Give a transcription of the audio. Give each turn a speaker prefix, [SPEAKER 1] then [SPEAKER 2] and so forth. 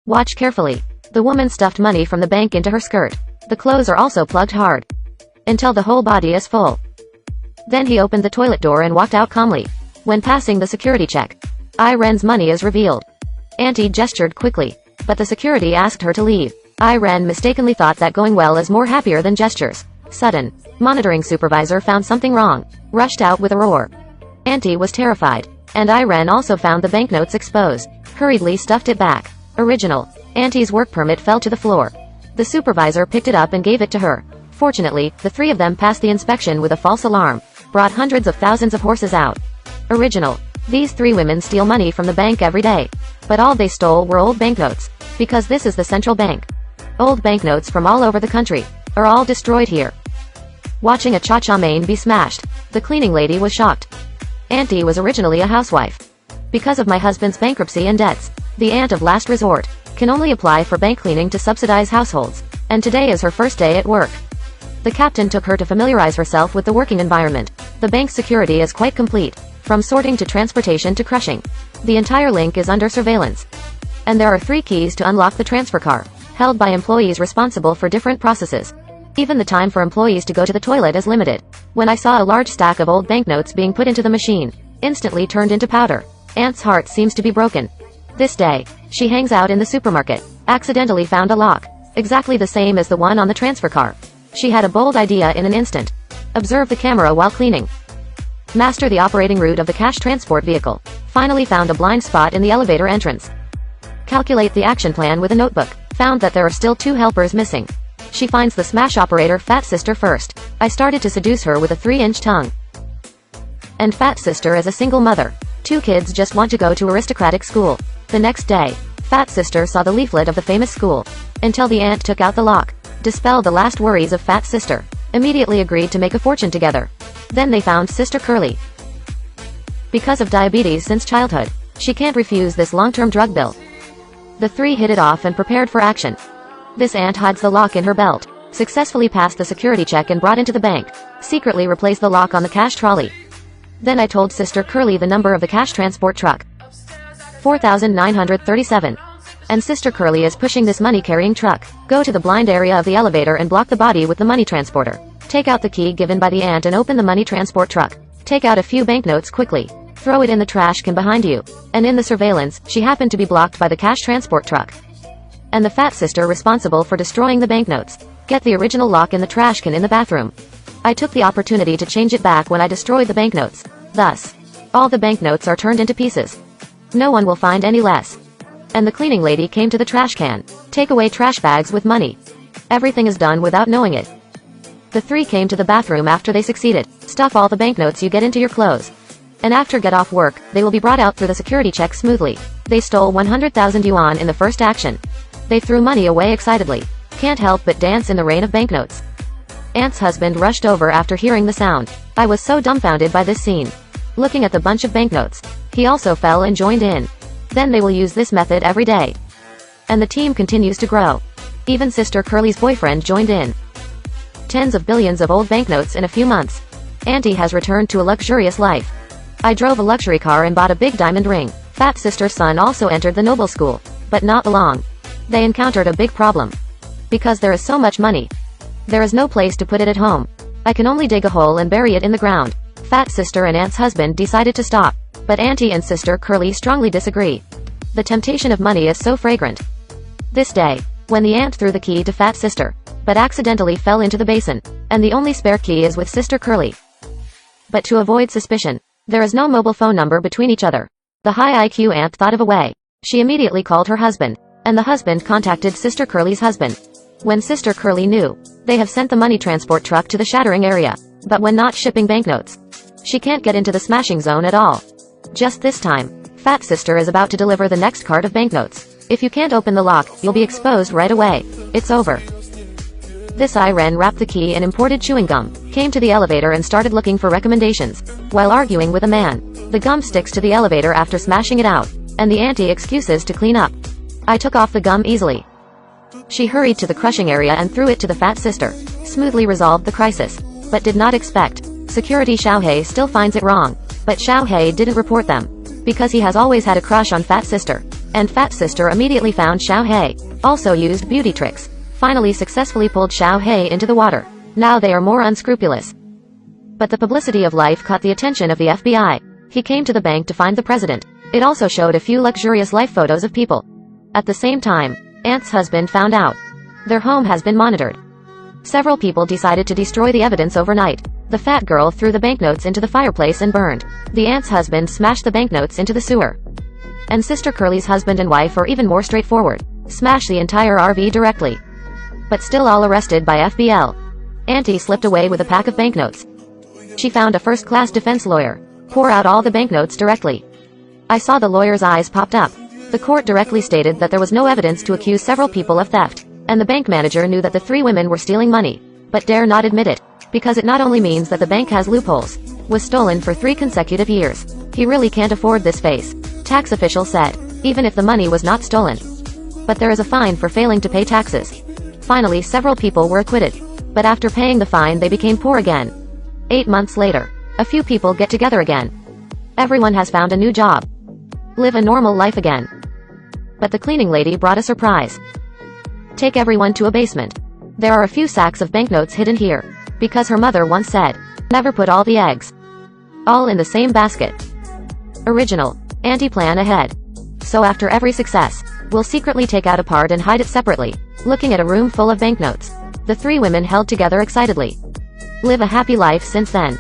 [SPEAKER 1] Watch carefully. The woman stuffed money from the bank into her skirt. The clothes are also plugged hard. Until the whole body is full. Then he opened the toilet door and walked out calmly. When passing the security check, Iren's money is revealed. Auntie gestured quickly, but the security asked her to leave. Iren mistakenly thought that going well is more happier than gestures. Sudden. Monitoring supervisor found something wrong. Rushed out with a roar. Auntie was terrified. And Iren also found the banknotes exposed. Hurriedly stuffed it back. Original. Auntie's work permit fell to the floor. The supervisor picked it up and gave it to her. Fortunately, the three of them passed the inspection with a false alarm. Brought hundreds of thousands of horses out. Original. These three women steal money from the bank every day. But all they stole were old banknotes. Because this is the central bank. Old banknotes from all over the country are all destroyed here. Watching a cha-cha mane be smashed, the cleaning lady was shocked. Auntie was originally a housewife. Because of my husband's bankruptcy and debts, the aunt of last resort can only apply for bank cleaning to subsidize households. And today is her first day at work. The captain took her to familiarize herself with the working environment. The bank's security is quite complete, from sorting to transportation to crushing. The entire link is under surveillance. And there are 3 keys to unlock the transfer car, held by employees responsible for different processes. Even the time for employees to go to the toilet is limited. When I saw a large stack of old banknotes being put into the machine, instantly turned into powder. Aunt's heart seems to be broken. This day, she hangs out in the supermarket, accidentally found a lock, exactly the same as the one on the transfer car. She had a bold idea in an instant. Observe the camera while cleaning. Master the operating route of the cash transport vehicle. Finally found a blind spot in the elevator entrance. Calculate the action plan with a notebook. Found that there are still 2 helpers missing. She finds the smash operator Fat Sister first. I started to seduce her with a 3-inch tongue. And Fat Sister is a single mother. 2 kids just want to go to aristocratic school. The next day, Fat Sister saw the leaflet of the famous school. Until the aunt took out the lock. Dispelled the last worries of Fat Sister. Immediately agreed to make a fortune together. Then they found Sister Curly. Because of diabetes since childhood, she can't refuse this long-term drug bill. The 3 hit it off and prepared for action. This aunt hides the lock in her belt. Successfully passed the security check and brought into the bank. Secretly replaced the lock on the cash trolley. Then I told Sister Curly the number of the cash transport truck. 4,937. And Sister Curly is pushing this money-carrying truck. Go to the blind area of the elevator and block the body with the money transporter. Take out the key given by the aunt and open the money transport truck. Take out a few banknotes quickly. Throw it in the trash can behind you. And in the surveillance, she happened to be blocked by the cash transport truck. And the Fat Sister responsible for destroying the banknotes. Get the original lock in the trash can in the bathroom. I took the opportunity to change it back when I destroyed the banknotes. Thus, all the banknotes are turned into pieces. No one will find any less. And the cleaning lady came to the trash can. Take away trash bags with money. Everything is done without knowing it. The 3 came to the bathroom after they succeeded. Stuff all the banknotes you get into your clothes. And after get off work, they will be brought out through the security check smoothly. They stole 100,000 yuan in the first action. They threw money away excitedly. Can't help but dance in the rain of banknotes. Aunt's husband rushed over after hearing the sound. I was so dumbfounded by this scene. Looking at the bunch of banknotes. He also fell and joined in. Then they will use this method every day. And the team continues to grow. Even Sister Curly's boyfriend joined in. Tens of billions of old banknotes in a few months. Auntie has returned to a luxurious life. I drove a luxury car and bought a big diamond ring. Fat Sister's son also entered the noble school. But not long. They encountered a big problem. Because there is so much money. There is no place to put it at home. I can only dig a hole and bury it in the ground. Fat Sister and Aunt's husband decided to stop. But Auntie and Sister Curly strongly disagree. The temptation of money is so fragrant. This day, when the aunt threw the key to Fat Sister, but accidentally fell into the basin, and the only spare key is with Sister Curly. But to avoid suspicion, there is no mobile phone number between each other. The high IQ aunt thought of a way. She immediately called her husband, and the husband contacted Sister Curly's husband. When Sister Curly knew, they have sent the money transport truck to the shattering area, but when not shipping banknotes, she can't get into the smashing zone at all. Just this time, Fat Sister is about to deliver the next cart of banknotes. If you can't open the lock, you'll be exposed right away. It's over. This Iren wrapped the key in imported chewing gum, came to the elevator and started looking for recommendations, while arguing with a man. The gum sticks to the elevator after smashing it out, and the auntie excuses to clean up. I took off the gum easily. She hurried to the crushing area and threw it to the Fat Sister. Smoothly resolved the crisis. But did not expect. Security Xiaohei still finds it wrong. But Xiaohei didn't report them. Because he has always had a crush on Fat Sister. And Fat Sister immediately found Xiao He. Also used beauty tricks. Finally successfully pulled Xiao He into the water. Now they are more unscrupulous. But the publicity of life caught the attention of the FBI. He came to the bank to find the president. It also showed a few luxurious life photos of people. At the same time, Ant's husband found out. Their home has been monitored. Several people decided to destroy the evidence overnight. The fat girl threw the banknotes into the fireplace and burned. The aunt's husband smashed the banknotes into the sewer. And Sister Curly's husband and wife are even more straightforward. Smash the entire RV directly. But still all arrested by FBL. Auntie slipped away with a pack of banknotes. She found a first-class defense lawyer. Pour out all the banknotes directly. I saw the lawyer's eyes popped up. The court directly stated that there was no evidence to accuse several people of theft. And the bank manager knew that the 3 women were stealing money, but dare not admit it. Because it not only means that the bank has loopholes. Was stolen for 3 consecutive years. He really can't afford this face. Tax official said. Even if the money was not stolen. But there is a fine for failing to pay taxes. Finally several people were acquitted. But after paying the fine they became poor again. 8 months later. A few people get together again. Everyone has found a new job. Live a normal life again. But the cleaning lady brought a surprise. Take everyone to a basement. There are a few sacks of banknotes hidden here. Because her mother once said, never put all the eggs all in the same basket. Original. Anti-plan ahead. So after every success, we'll secretly take out a part and hide it separately. Looking at a room full of banknotes. The 3 women held together excitedly. Live a happy life since then.